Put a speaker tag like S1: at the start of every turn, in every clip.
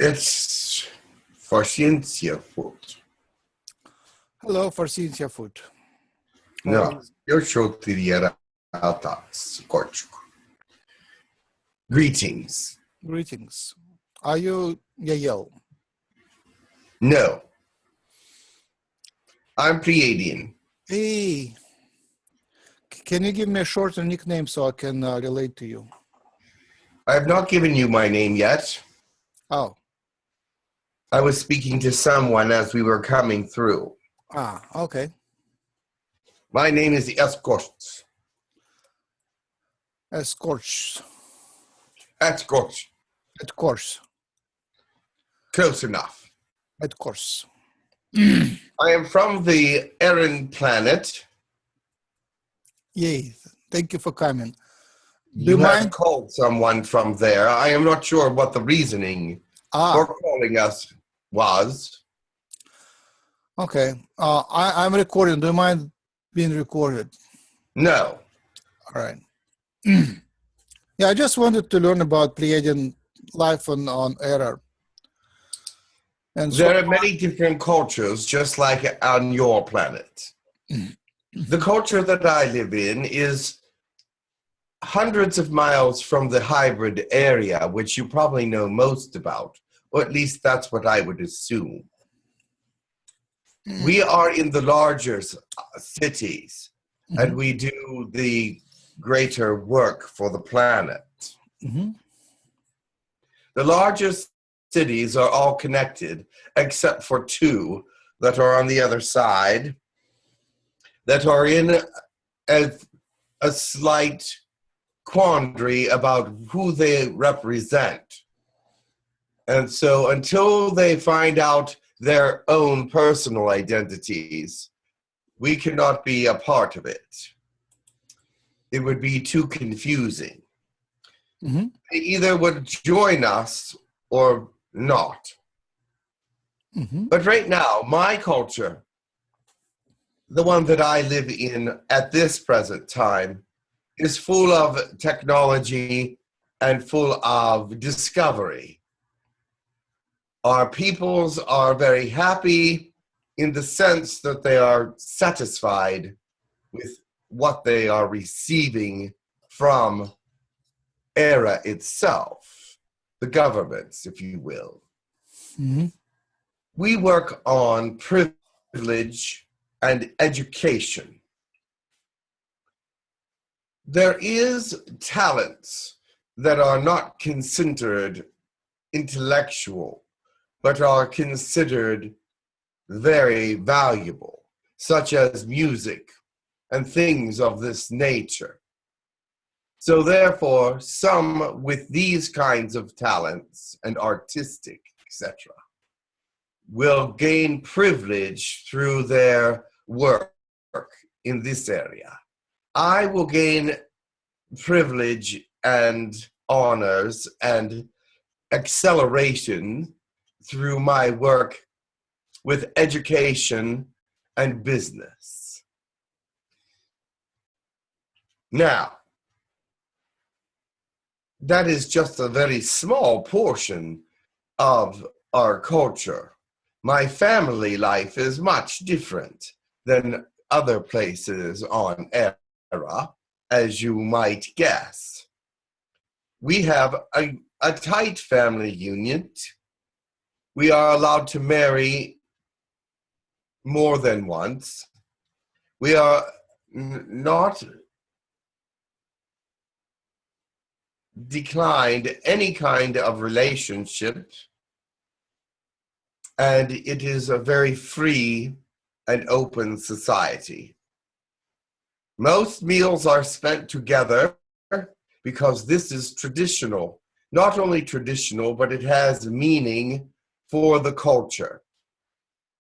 S1: It's Farciencia foot.
S2: Hello, Farciencia foot.
S1: No, eu 𝗖𝗢𝗡𝗧𝗧 Portugal. Greetings.
S2: Greetings. Are you Yahyel?
S1: No. I'm Pleiadian.
S2: Hey, can you give me a shorter nickname so I can relate to you?
S1: I have not given you my name yet.
S2: Oh.
S1: I was speaking to someone as we were coming through.
S2: Ah, okay.
S1: My name is Escorts.
S2: Escorts.
S1: Escorts.
S2: Of course.
S1: Close enough.
S2: Of course.
S1: I am from the Erran planet.
S2: Yay. Thank you for coming.
S1: You have called someone from there. I am not sure what the reasoning for calling us was.
S2: Okay. I'm recording. Do you mind being recorded?
S1: No.
S2: All right. Yeah, I just wanted to learn about Pleiadian life on Erra. And
S1: there are many different cultures, just like on your planet. The culture that I live in is hundreds of miles from the hybrid area, which you probably know most about, or at least that's what I would assume. We are in the larger cities, and we do the greater work for the planet. The largest cities are all connected, except for two that are on the other side, that are in a slight quandary about who they represent. And so until they find out their own personal identities, we cannot be a part of it. It would be too confusing. They either would join us or not. But right now, my culture, the one that I live in at this present time, is full of technology and full of discovery. Our peoples are very happy in the sense that they are satisfied with what they are receiving from Erra itself, the governments, if you will. We work on privilege and education. There is talents that are not considered intellectual, but are considered very valuable, such as music and things of this nature. So therefore, some with these kinds of talents and artistic, etc., will gain privilege through their work in this area. I will gain privilege and honors and acceleration through my work with education and business. Now, that is just a very small portion of our culture. My family life is much different than other places on Erra, as you might guess. We have a tight family unit. We are allowed to marry more than once. We are not declined any kind of relationship, and it is a very free and open society. Most meals are spent together because this is traditional. Not only traditional, but it has meaning for the culture.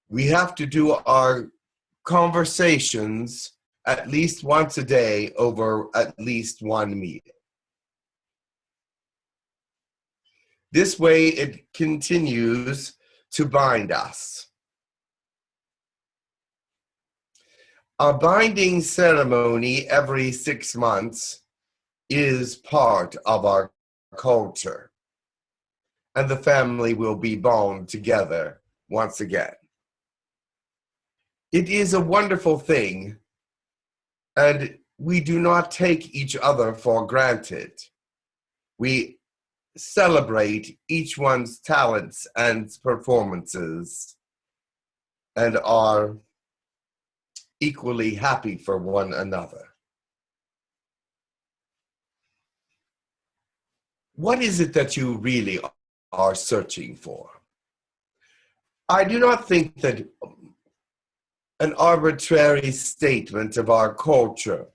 S1: We have to do our conversations at least once a day over at least one meal. This way it continues to bind us. A binding ceremony every 6 months is part of our culture. and the family will be bound together once again. It is a wonderful thing, and we do not take each other for granted. We celebrate each one's talents and performances and are equally happy for one another. What is it that you really are searching for? I do not think that an arbitrary statement of our culture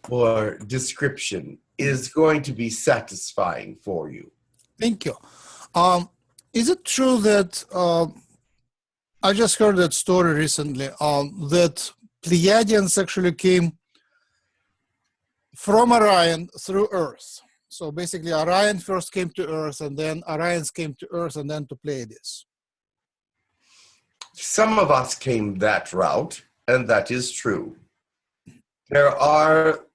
S1: or description is going to be satisfying for you.
S2: Thank you. Is it true that I just heard that story recently that Pleiadians actually came from Orion through Earth? So basically, Orion first came to Earth, and then Orions came to Earth, and then to Pleiades.
S1: Some of us came that route, and that is true. There are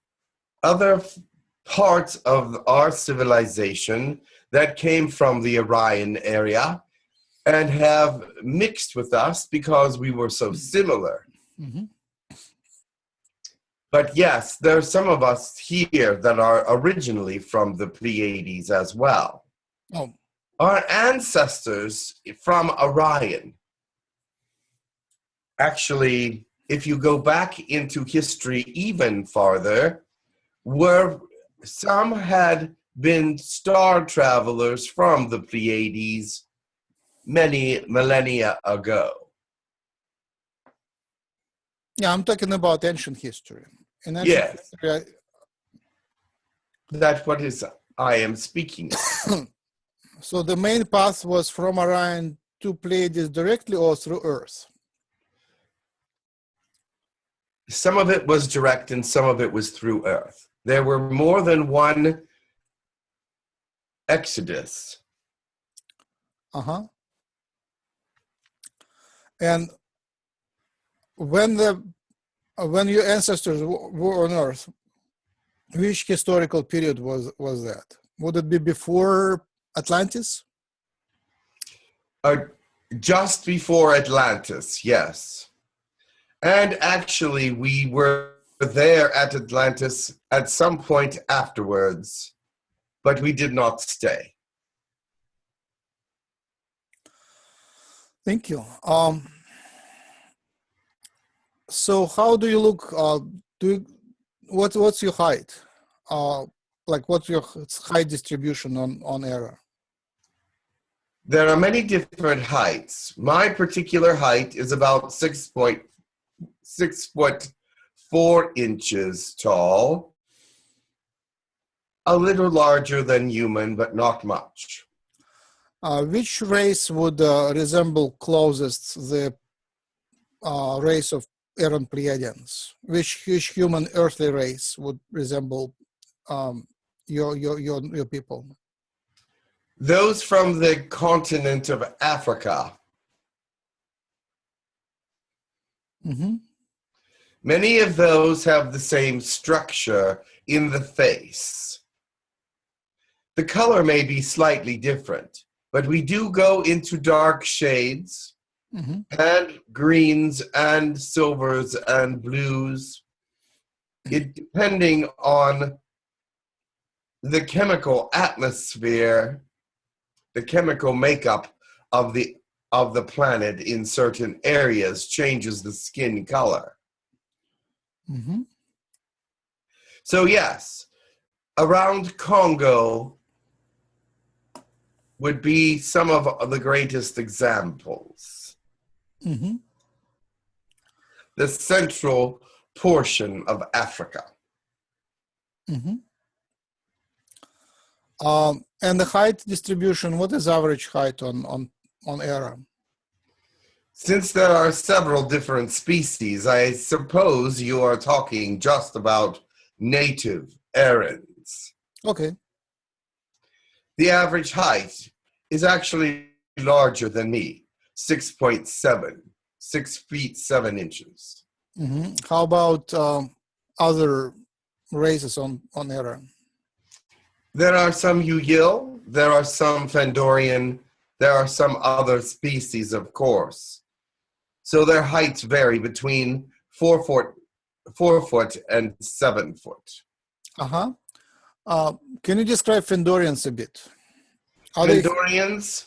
S1: other parts of our civilization that came from the Orion area and have mixed with us because we were so similar.
S2: Mm-hmm.
S1: But yes, there are some of us here that are originally from the Pleiades as well.
S2: Oh.
S1: Our ancestors from Orion, actually, if you go back into history even farther, some had been star travelers from the Pleiades many millennia ago.
S2: Yeah, I'm talking about ancient history. In ancient
S1: Yes,
S2: history,
S1: that's what I am speaking of.
S2: so the main path was from Orion to Pleiades directly or through Earth?
S1: Some of it was direct and some of it was through Earth. There were more than one exodus.
S2: Uh-huh. And when your ancestors were on Earth, which historical period was that? Would it be before Atlantis?
S1: Just before Atlantis, yes. And actually, we were there at Atlantis at some point afterwards, but we did not stay.
S2: Thank you. So how do you look? What's your height? Like what's your height distribution on Erra?
S1: There are many different heights. My particular height is about 6'4" tall, a little larger than human, but not much.
S2: Which race would resemble closest the race of Erran Pleiadians? Which human earthly race would resemble your people?
S1: Those from the continent of Africa.
S2: Mm-hmm.
S1: Many of those have the same structure in the face. The color may be slightly different, but we do go into dark shades,
S2: mm-hmm.
S1: and greens and silvers and blues, depending on the chemical atmosphere, the chemical makeup of the planet in certain areas changes the skin color.
S2: Mm-hmm.
S1: So yes, around Congo would be some of the greatest examples.
S2: Mm-hmm.
S1: The central portion of Africa.
S2: Mm-hmm. And the height distribution, what is average height on Erra?
S1: Since there are several different species, I suppose you are talking just about native Errans.
S2: Okay.
S1: The average height is actually larger than me, 6'7", 6 feet 7 inches.
S2: Mm-hmm. How about other races on Erra?
S1: There are some Yahyel, there are some Fendorian, there are some other species, of course. So their heights vary between 4 foot and 7 foot.
S2: Uh-huh. Can you describe Fendorians a bit?
S1: Fendorians,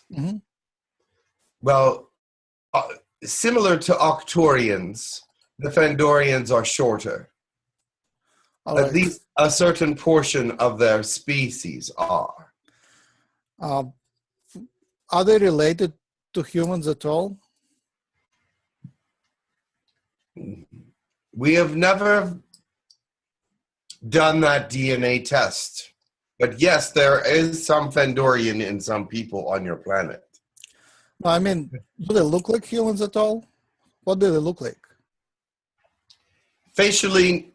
S1: well, similar to Arcturians, the Fendorians are shorter. At least a certain portion of their species are.
S2: Are they related to humans at all?
S1: We have never done that DNA test. But yes, there is some Fendorian in some people on your planet.
S2: I mean, do they look like humans at all? What do they look like?
S1: Facially,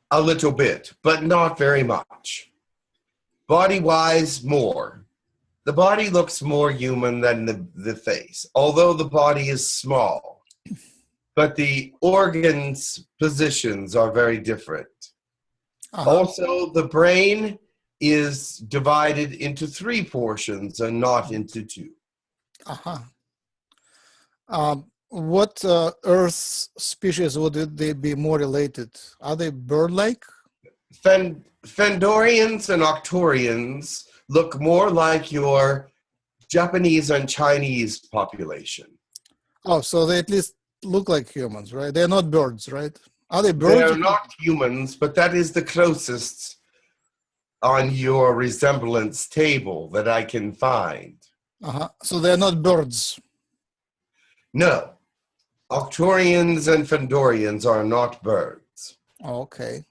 S1: a little bit, but not very much. Body-wise, more. The body looks more human than the face, although the body is small. But the organs' positions are very different. Also, the brain is divided into 3 portions and not into 2.
S2: What Earth species would they be more related? Are they bird-like?
S1: Fendorians and Arcturians look more like your Japanese and Chinese population.
S2: Oh, so they at least look like humans, right? They're not birds, right? Are they birds?
S1: They're not humans, but that is the closest on your resemblance table that I can find.
S2: So they're not birds?
S1: No. Arcturians and Fendorians are not birds.
S2: Okay.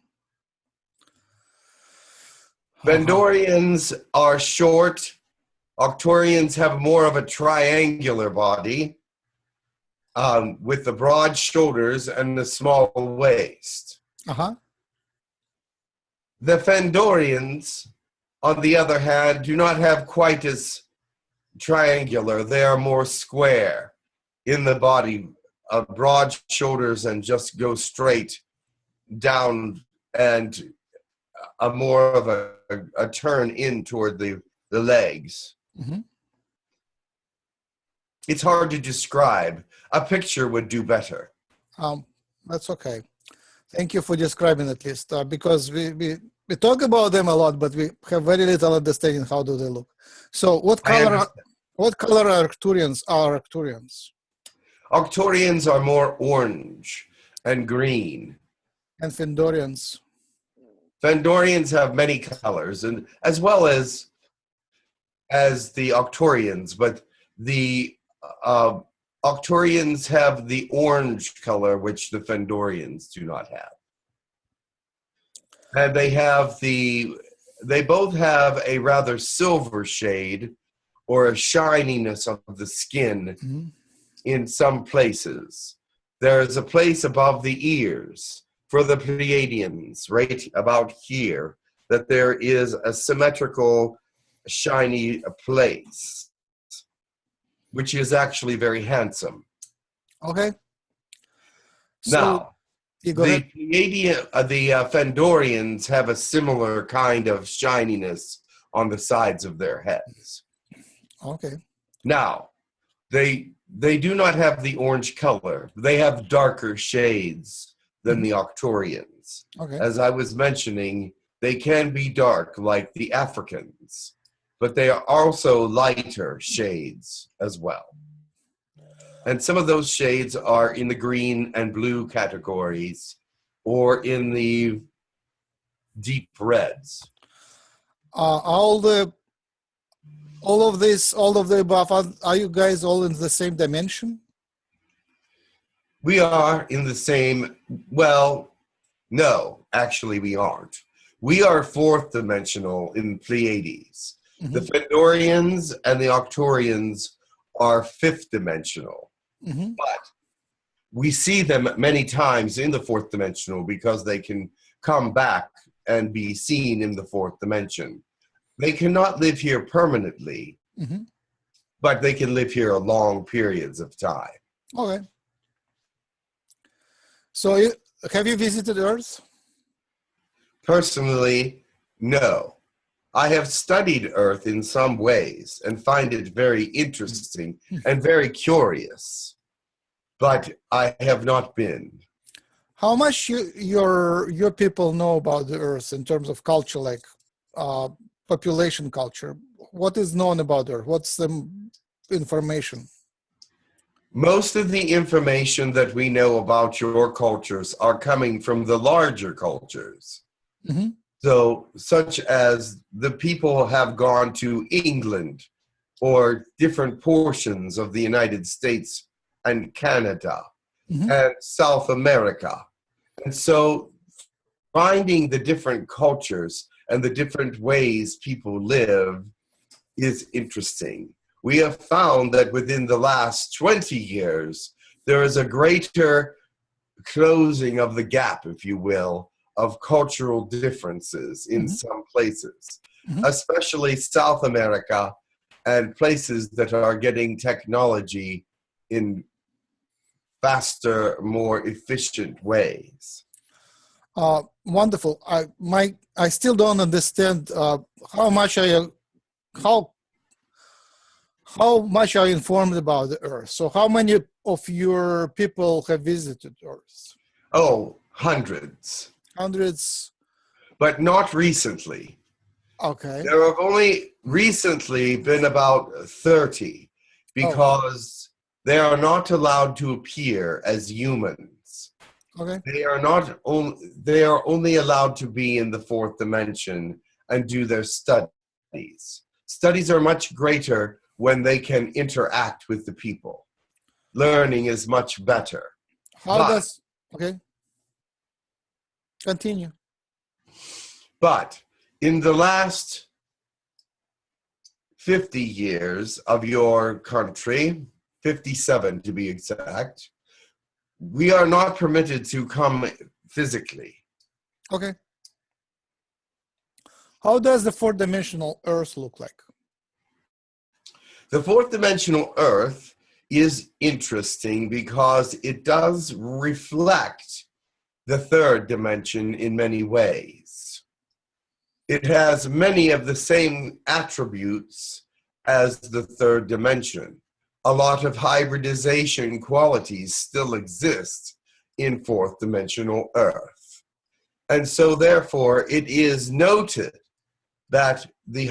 S1: Fendorians are short. Arcturians have more of a triangular body with the broad shoulders and the small waist. The Fendorians, on the other hand, do not have quite as triangular. They are more square in the body, broad shoulders, and just go straight down, and a more of a turn in toward the legs. It's hard to describe. A picture would do better.
S2: That's okay. Thank you for describing at least, because we talk about them a lot, but we have very little understanding how do they look. So what color are Arcturians?
S1: Arcturians are more orange and green.
S2: And Fendorians?
S1: Fendorians have many colors, and as well as the Arcturians, but the Arcturians have the orange color, which the Fendorians do not have. And they both have a rather silver shade or a shininess of the skin in some places. There is a place above the ears for the Pleiadians, right about here, that there is a symmetrical, shiny place, which is actually very handsome.
S2: Okay.
S1: Now, the Fendorians have a similar kind of shininess on the sides of their heads.
S2: Okay.
S1: Now, they do not have the orange color. They have darker shades than the Arcturians.
S2: Okay.
S1: As I was mentioning, they can be dark like the Africans, but they are also lighter shades as well. And some of those shades are in the green and blue categories or in the deep reds.
S2: All of the above, are you guys all in the same dimension?
S1: We are in the same, well, no, actually we aren't. We are 4th dimensional in Pleiades. The Fendorians and the Arcturians are 5th dimensional. But we see them many times in the 4th dimensional because they can come back and be seen in the 4th dimension. They cannot live here permanently, but they can live here long periods of time.
S2: Okay. So have you visited Earth?
S1: Personally, no. I have studied Earth in some ways and find it very interesting and very curious, but I have not been.
S2: How much your people know about the Earth in terms of culture, like population culture? What is known about Earth? What's the information?
S1: Most of the information that we know about your cultures are coming from the larger cultures.
S2: Mm-hmm.
S1: So, such as the people have gone to England or different portions of the United States and Canada and South America. And so finding the different cultures and the different ways people live is interesting. We have found that within the last 20 years, there is a greater closing of the gap, if you will, of cultural differences in some places, especially South America and places that are getting technology in faster, more efficient ways.
S2: Wonderful. I still don't understand how much are you informed about the Earth. So how many of your people have visited Earth?
S1: Oh, hundreds.
S2: Hundreds.
S1: But not recently.
S2: Okay.
S1: There have only recently been about 30 because they are not allowed to appear as humans.
S2: Okay.
S1: They are only allowed to be in the fourth dimension and do their studies. Studies are much greater when they can interact with the people. Learning is much better.
S2: Okay. Continue.
S1: But in the last 50 years of your country, 57 to be exact, we are not permitted to come physically.
S2: Okay. How does the fourth-dimensional Earth look like?
S1: The fourth dimensional Earth is interesting because it does reflect the third dimension in many ways. It has many of the same attributes as the third dimension. A lot of hybridization qualities still exist in fourth dimensional Earth. And so therefore it is noted that the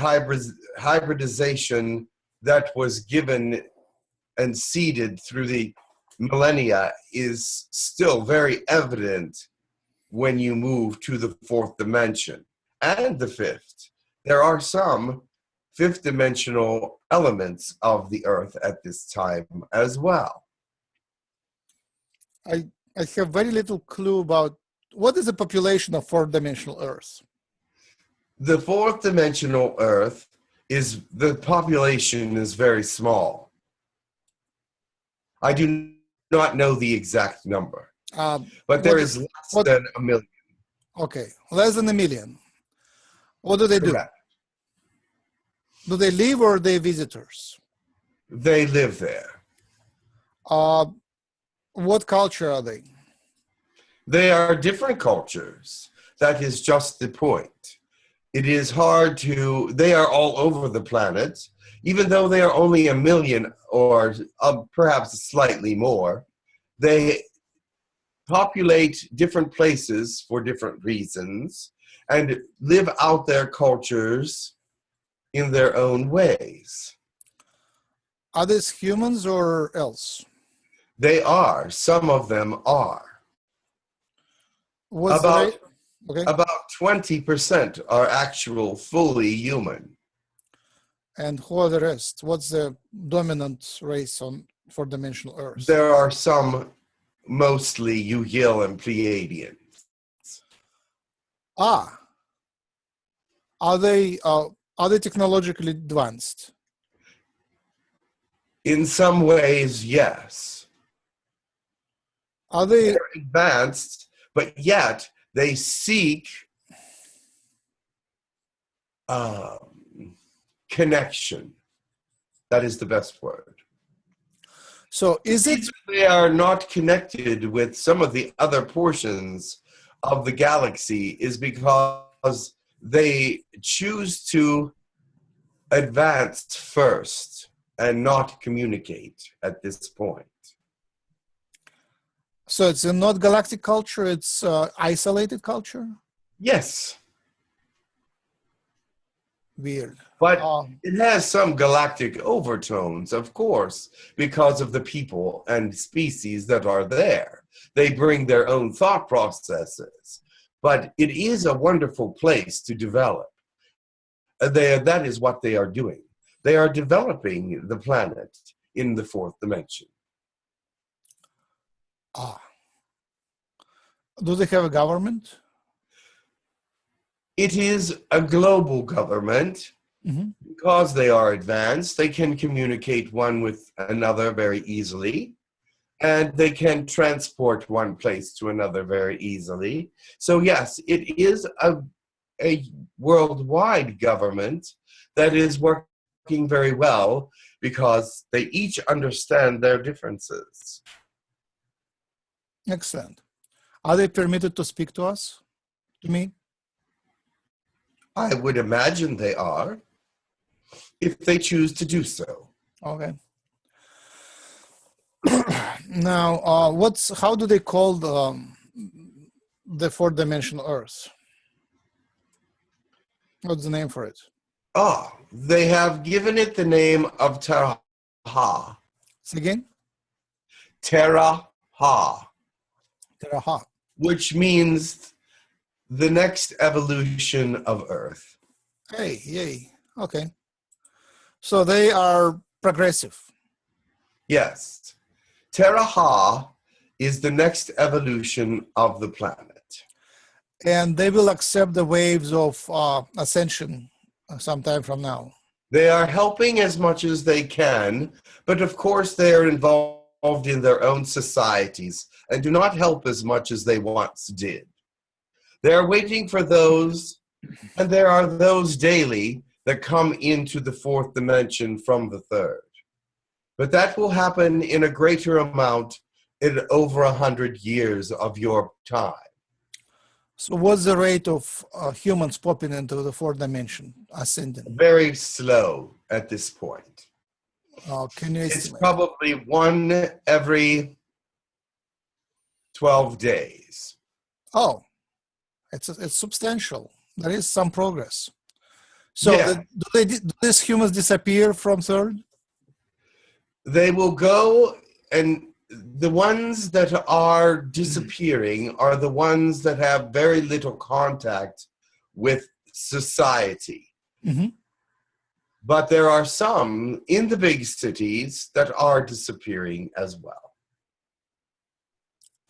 S1: hybridization that was given and seeded through the millennia is still very evident when you move to the fourth dimension and the fifth. There are some fifth dimensional elements of the Earth at this time as well.
S2: I have very little clue about what is the population of fourth dimensional Earth.
S1: The fourth dimensional Earth the population is very small. I do not know the exact number, but there is less than a million.
S2: Okay, less than a million. What do they do?
S1: Correct.
S2: Do they live or are they visitors?
S1: They live there.
S2: What culture are they?
S1: They are different cultures. That is just the point. It is hard they are all over the planet, even though they are only a million or perhaps slightly more. They populate different places for different reasons and live out their cultures in their own ways.
S2: Are these humans or else?
S1: They are. Some of them are. About 20% are actual fully human.
S2: And who are the rest? What's the dominant race on four-dimensional Earth?
S1: There are some, mostly Yahyel and Pleiadians.
S2: Are they technologically advanced?
S1: In some ways, yes. They're advanced, but yet they seek connection. That is the best word.
S2: So is it...
S1: They are not connected with some of the other portions of the galaxy is because they choose to advance first and not communicate at this point.
S2: So it's a not galactic culture, it's isolated culture?
S1: Yes.
S2: Weird.
S1: But it has some galactic overtones, of course, because of the people and species that are there. They bring their own thought processes. But it is a wonderful place to develop. That is what they are doing. They are developing the planet in the fourth dimension.
S2: Do they have a government?
S1: It is a global government. Because they are advanced, they can communicate one with another very easily, and they can transport one place to another very easily. So yes, it is a worldwide government that is working very well because they each understand their differences.
S2: Excellent. Are they permitted to speak to us? To me?
S1: I would imagine they are, if they choose to do so.
S2: Okay. Now, how do they call the fourth dimensional Earth? What's the name for it?
S1: They have given it the name of Terra.
S2: Say again?
S1: Terra.
S2: Terra.
S1: Which means the next evolution of Earth.
S2: Hey, yay. Okay. So they are progressive.
S1: Yes. Terra is the next evolution of the planet.
S2: And they will accept the waves of ascension sometime from now.
S1: They are helping as much as they can, but of course they are involved in their own societies and do not help as much as they once did. They are waiting for those, and there are those daily that come into the fourth dimension from the third. But that will happen in a greater amount in over 100 years of your time.
S2: So what's the rate of humans popping into the fourth dimension, ascending?
S1: Very slow at this point.
S2: Can you estimate?
S1: It's probably one every 12 days.
S2: Oh, it's substantial. There is some progress. So
S1: Yeah.
S2: do these humans disappear from third?
S1: They will go, and the ones that are disappearing are the ones that have very little contact with society. But there are some in the big cities that are disappearing as well.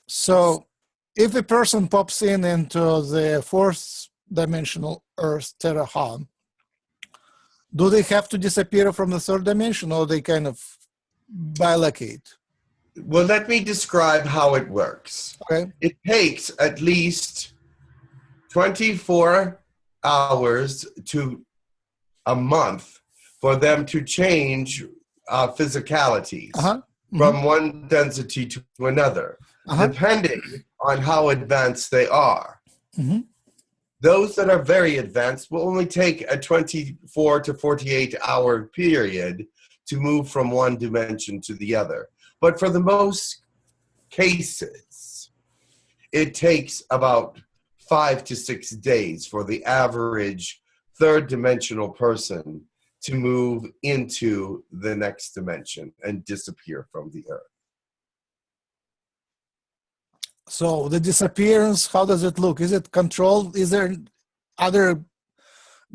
S2: So if a person pops into the fourth dimensional Earth, Terra, do they have to disappear from the third dimension, or they kind of bilocate?
S1: Well, let me describe how it works.
S2: Okay.
S1: It takes at least 24 hours to a month for them to change physicalities from one density to another, depending on how advanced they are. Those that are very advanced will only take a 24 to 48 hour period to move from one dimension to the other. But for the most cases, it takes about 5 to 6 days for the average third dimensional person to move into the next dimension and disappear from the Earth.
S2: So the disappearance, how does it look? Is it controlled? Is there other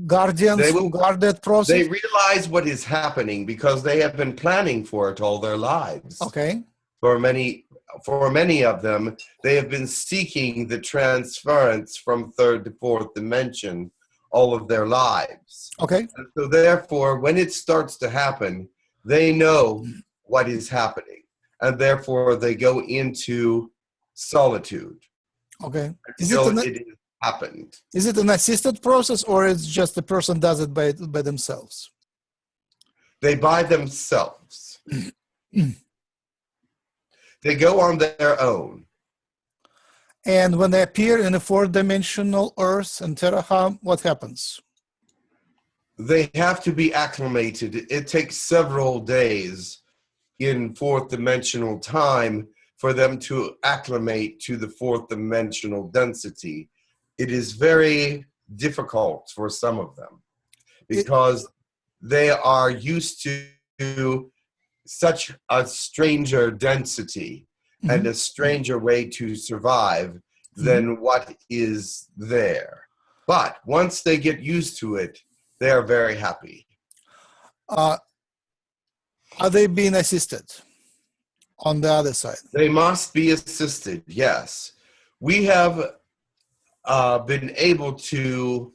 S2: guardians who guard that process?
S1: They realize what is happening because they have been planning for it all their lives.
S2: Okay.
S1: For many of them, they have been seeking the transference from third to fourth dimension all of their lives.
S2: Okay.
S1: And so therefore, when it starts to happen, they know what is happening. And therefore, they go into solitude.
S2: Okay.
S1: Until it has happened.
S2: Is it an assisted process, or it's just the person does it by themselves?
S1: They by themselves. They go on their own.
S2: And when they appear in a fourth-dimensional Earth and Terra, what happens?
S1: They have to be acclimated. It takes several days in fourth dimensional time for them to acclimate to the fourth dimensional density. It is very difficult for some of them because they are used to such a stranger density and a stranger way to survive than what is there. But once they get used to it, they are very happy.
S2: Are they being assisted on the other side?
S1: They must be assisted, yes. We have been able to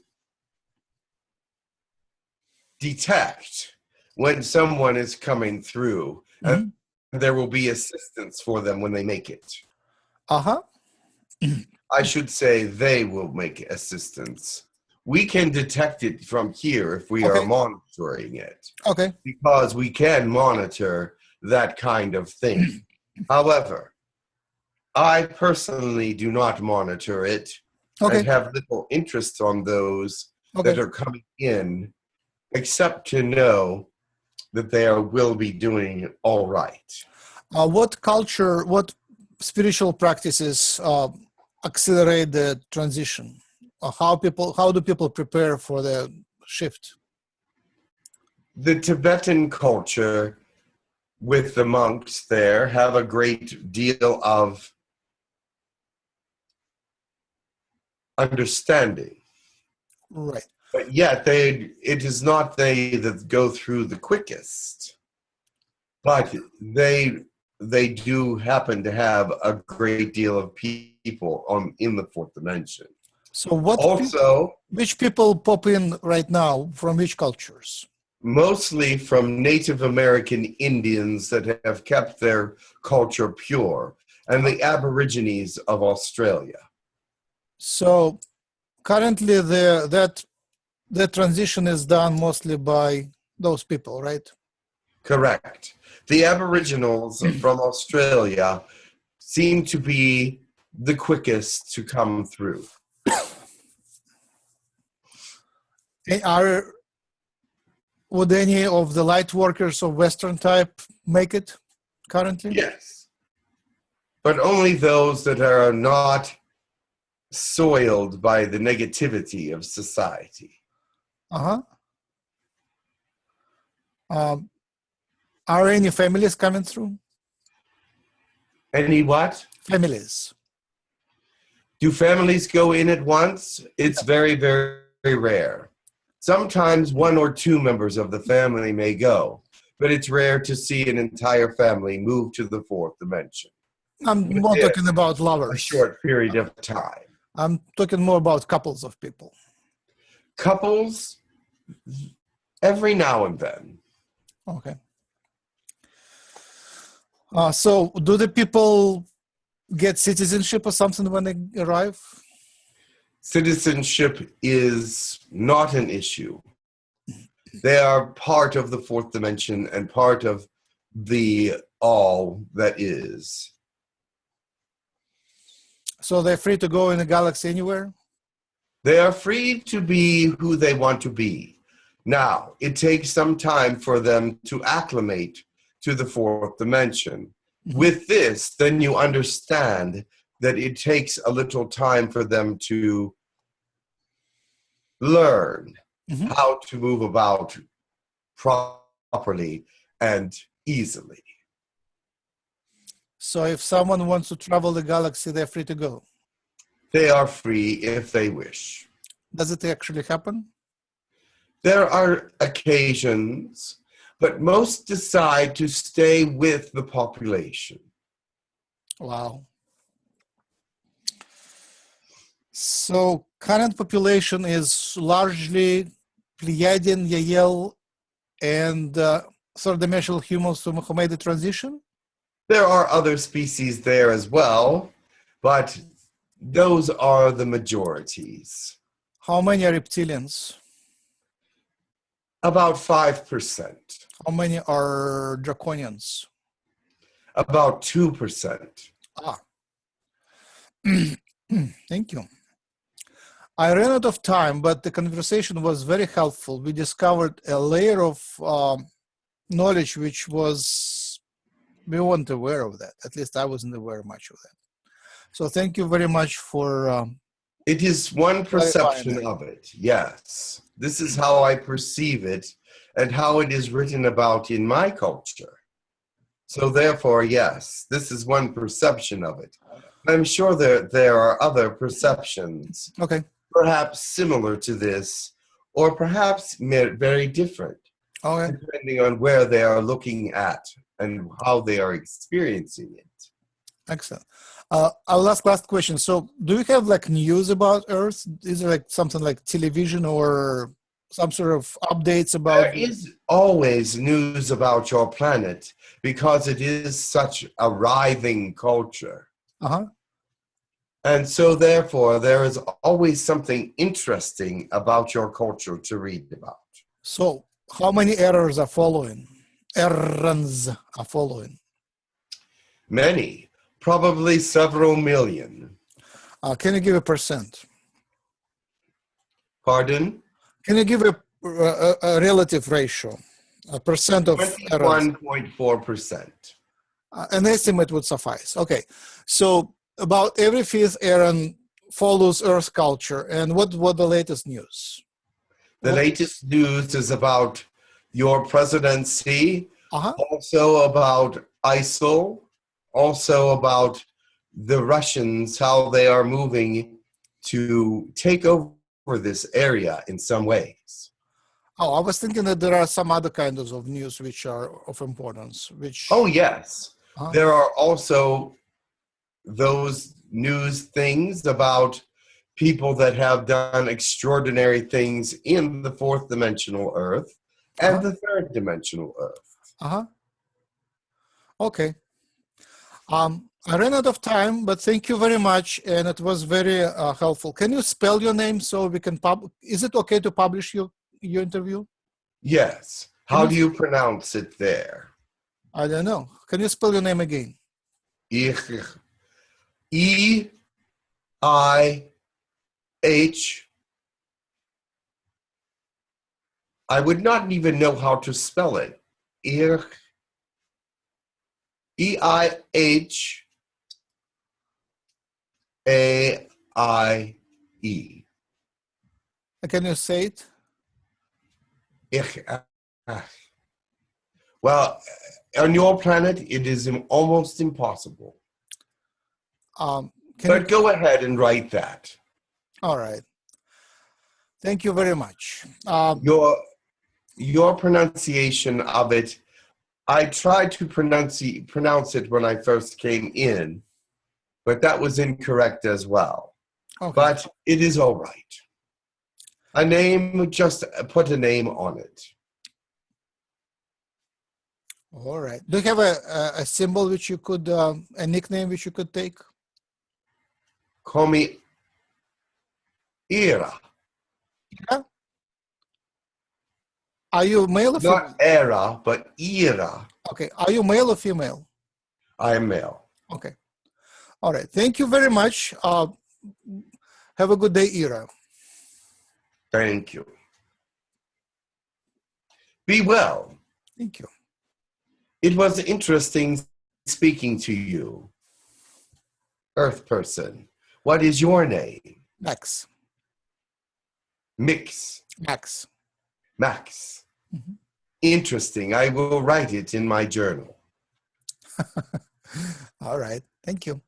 S1: detect when someone is coming through, and there will be assistance for them when they make it. I should say they will make assistance. We can detect it from here if we are monitoring it.
S2: Okay.
S1: Because we can monitor that kind of thing. However, I personally do not monitor it and have little interest on those that are coming in, except to know that they will be doing all right.
S2: What culture, what spiritual practices accelerate the transition? How do people prepare for the shift?
S1: The Tibetan culture with the monks there have a great deal of understanding.
S2: Right.
S1: But yet it is not they that go through the quickest. But they do happen to have a great deal of people in the fourth dimension.
S2: So which people pop in right now from which cultures?
S1: Mostly from Native American Indians that have kept their culture pure, and the Aborigines of Australia.
S2: So currently the transition is done mostly by those people, right?
S1: Correct. The Aboriginals from Australia seem to be the quickest to come through.
S2: Would any of the light workers of Western type make it currently?
S1: Yes. But only those that are not soiled by the negativity of society.
S2: Are any families coming through?
S1: Any what?
S2: Families.
S1: Do families go in at once? It's very, very, very rare. Sometimes one or two members of the family may go, but it's rare to see an entire family move to the fourth dimension.
S2: I'm not talking about lovers.
S1: A short period of time.
S2: I'm talking more about couples of people.
S1: Couples, every now and then.
S2: Okay. So do the people get citizenship or something when they arrive?
S1: Citizenship is not an issue. They are part of the fourth dimension and part of the all that is.
S2: So they're free to go in the galaxy anywhere?
S1: They are free to be who they want to be. Now, it takes some time for them to acclimate to the fourth dimension. With this, then you understand that it takes a little time for them to learn how to move about properly and easily.
S2: So if someone wants to travel the galaxy, they're free to go?
S1: They are free if they wish.
S2: Does it actually happen?
S1: There are occasions, but most decide to stay with the population.
S2: Wow. So current population is largely Pleiadian, Yahyel, and third-dimensional humans who made the transition?
S1: There are other species there as well, but those are the majorities.
S2: How many are reptilians?
S1: About 5%.
S2: How many are draconians?
S1: About 2%.
S2: Thank you. I ran out of time, but the conversation was very helpful. We discovered a layer of knowledge which we weren't aware of that. At least I wasn't aware much of that. So thank you very much for
S1: it is one perception of it, yes. This is how I perceive it and how it is written about in my culture. So therefore, yes, this is one perception of it. I'm sure there are other perceptions,
S2: okay,
S1: perhaps similar to this, or perhaps very different,
S2: okay,
S1: depending on where they are looking at and how they are experiencing it.
S2: Excellent. I'll ask last question. So do you have like news about Earth? Is there like something like television or some sort of updates about?
S1: There is always news about your planet because it is such a writhing culture.
S2: Uh-huh.
S1: And so therefore, there is always something interesting about your culture to read about.
S2: So how many errors are following? Errans are following?
S1: Many. Probably several million.
S2: Can you give a percent?
S1: Pardon?
S2: Can you give a relative ratio, a percent of errors?
S1: 21.4%.
S2: An estimate would suffice. Okay, so about every fifth Erran follows Earth culture. And what the latest news?
S1: The latest news is about your presidency, also about ISIL, also about the Russians, how they are moving to take over this area in some ways.
S2: Oh, I was thinking that there are some other kinds of news which are of importance.
S1: Oh, yes. There are also those news things about people that have done extraordinary things in the fourth dimensional Earth and the third dimensional Earth.
S2: Okay. I ran out of time, but thank you very much, and it was very helpful. Can you spell your name so we can is it okay to publish your interview?
S1: Yes. How do you pronounce it there?
S2: I don't know. Can you spell your name again?
S1: E-I-H. I would not even know how to spell it. E-I-H-A-I-E.
S2: Can you say it?
S1: Well, on your planet, it is almost impossible. But go ahead and write that.
S2: All right. Thank you very much.
S1: Your pronunciation of it, I tried to pronounce it when I first came in, but that was incorrect as well. Okay. But it is all right. A name, just put a name on it.
S2: All right. Do you have a symbol which you could, a nickname which you could take?
S1: Call me Yira.
S2: Yeah? Are you male or female?
S1: Not Erra, but Yira.
S2: Okay. Are you male or female?
S1: I am male.
S2: Okay. All right. Thank you very much. Have a good day, Yira.
S1: Thank you. Be well.
S2: Thank you.
S1: It was interesting speaking to you, Earth person. What is your name?
S2: Max.
S1: Max.
S2: Mm-hmm.
S1: Interesting. I will write it in my journal.
S2: All right. Thank you.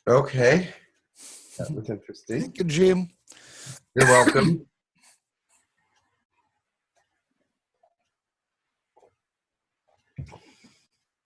S1: Okay. That was interesting.
S2: Thank you, Jim.
S1: You're welcome.